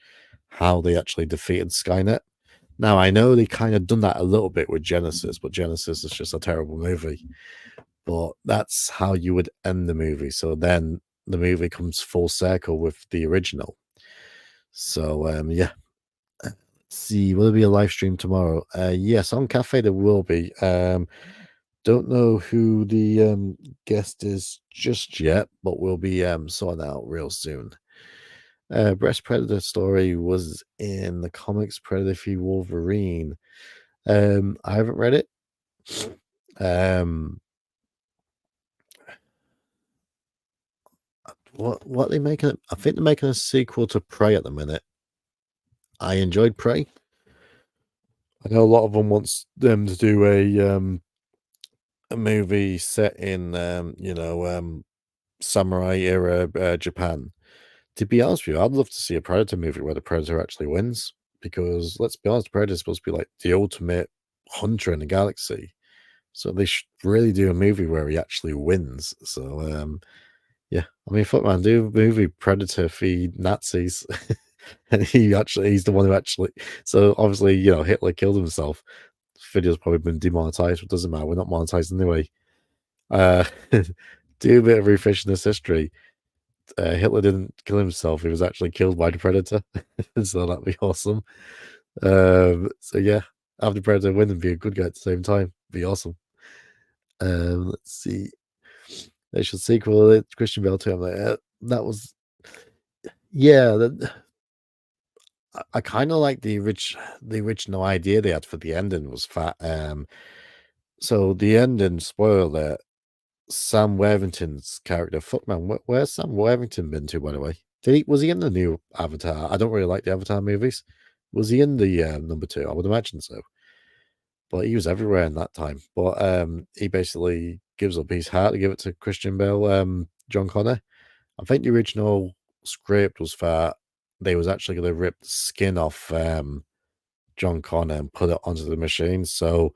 how they actually defeated Skynet. Now, I know they kind of done that a little bit with Genesis, but Genesis is just a terrible movie. But that's how you would end the movie. So then the movie comes full circle with the original. So, yeah. Let's see, will there be a live stream tomorrow? Yes, on Cafe there will be. Don't know who the guest is just yet, but we'll be sorting out real soon. Breast Predator story was in the comics Predator v Wolverine. I haven't read it. What they making? I think they're making a sequel to Prey at the minute. I enjoyed Prey. I know a lot of them wants them to do a movie set in samurai era Japan. To be honest with you, I'd love to see a Predator movie where the Predator actually wins, because let's be honest, Predator's supposed to be like the ultimate hunter in the galaxy. So they should really do a movie where he actually wins. So yeah, I mean, fuck man, do a movie Predator feed Nazis, and he's the one who actually. So obviously, Hitler killed himself. The video's probably been demonetized, but it doesn't matter. We're not monetized anyway. Do a bit of revisionist history. Hitler didn't kill himself; he was actually killed by the Predator. So that'd be awesome. So yeah, have the Predator win and be a good guy at the same time. Be awesome. Let's see. They should sequel it. Christian Bale Terminator. That was, yeah. I kind of like the original idea they had for the ending was fat. So the ending, spoiler alert, Sam Worthington's character. Fuck man, where's Sam Worthington been to, by the way? Was he in the new Avatar? I don't really like the Avatar movies. Was he in the number 2? I would imagine so. But he was everywhere in that time. But he basically gives up his heart to give it to Christian Bale, John Connor. I think the original script was that they was actually going to rip the skin off John Connor and put it onto the machine. So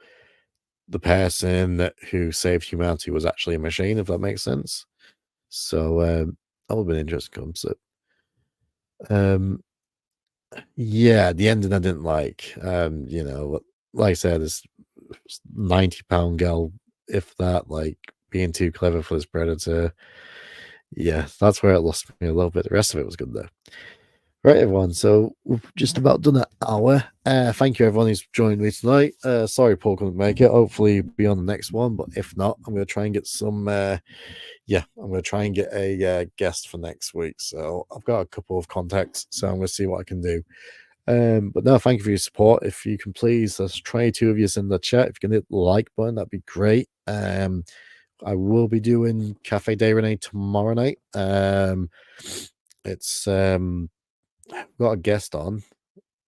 the person who saved humanity was actually a machine, if that makes sense. So that would have been an interesting concept. Yeah, the ending I didn't like. Like I said, this £90 girl, if that, like being too clever for this predator. Yeah, that's where it lost me a little bit. The rest of it was good though. Right, everyone. So we've just about done an hour. Thank you, everyone who's joined me tonight. Sorry, Paul couldn't make it. Hopefully, he'll be on the next one. But if not, I'm going to try and get some. I'm going to try and get a guest for next week. So I've got a couple of contacts. So I'm going to see what I can do. But no, thank you for your support. If you can please, let's try two of you in the chat. If you can hit the like button, that'd be great. I will be doing Cafe Day Renee tomorrow night. It's got a guest on.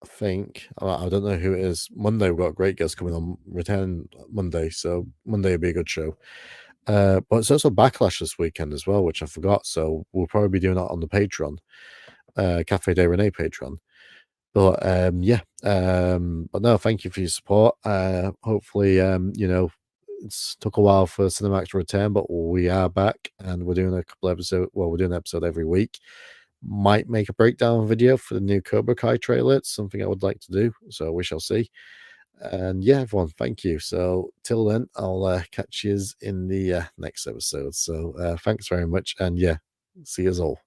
I think I don't know who it is. Monday we've got a great guest coming on, return Monday, so Monday will be a good show. But it's also Backlash this weekend as well, which I forgot. So we'll probably be doing that on the Patreon, Cafe Day Renee Patreon. But but no, thank you for your support. Hopefully, it's took a while for CineMarks to return, but we are back and we're doing a couple episodes. Well, we're doing an episode every week. Might make a breakdown video for the new Cobra Kai trailer. It's something I would like to do, so we shall see. And yeah, everyone, thank you. So till then, I'll catch you in the next episode. So thanks very much, and yeah, see you all.